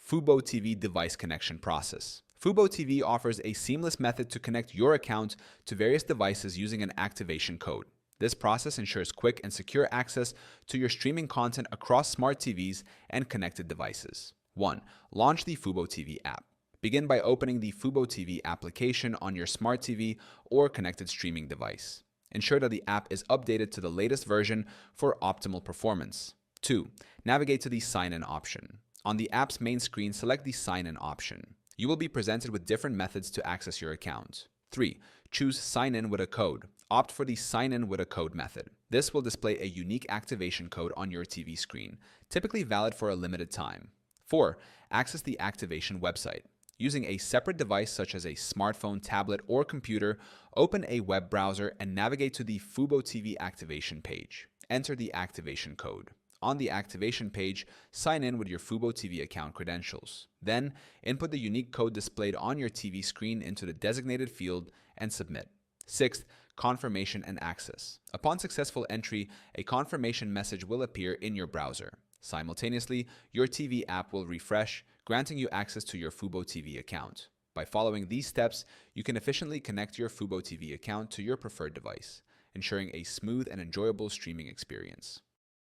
FuboTV device connection process. FuboTV offers a seamless method to connect your account to various devices using an activation code. This process ensures quick and secure access to your streaming content across smart TVs and connected devices. 1. Launch the FuboTV app. Begin by opening the FuboTV application on your smart TV or connected streaming device. Ensure that the app is updated to the latest version for optimal performance. 2. Navigate to the sign-in option. On the app's main screen, select the sign-in option. You will be presented with different methods to access your account. 3. Choose Sign in with a code. Opt for the Sign in with a code method. This will display a unique activation code on your TV screen, typically valid for a limited time. 4. Access the activation website. Using a separate device such as a smartphone, tablet, or computer, open a web browser and navigate to the FuboTV activation page. Enter the activation code. On the activation page, sign in with your FuboTV account credentials. Then, input the unique code displayed on your TV screen into the designated field and submit. 6th, confirmation and access. Upon successful entry, a confirmation message will appear in your browser. Simultaneously, your TV app will refresh, granting you access to your FuboTV account. By following these steps, you can efficiently connect your FuboTV account to your preferred device, ensuring a smooth and enjoyable streaming experience.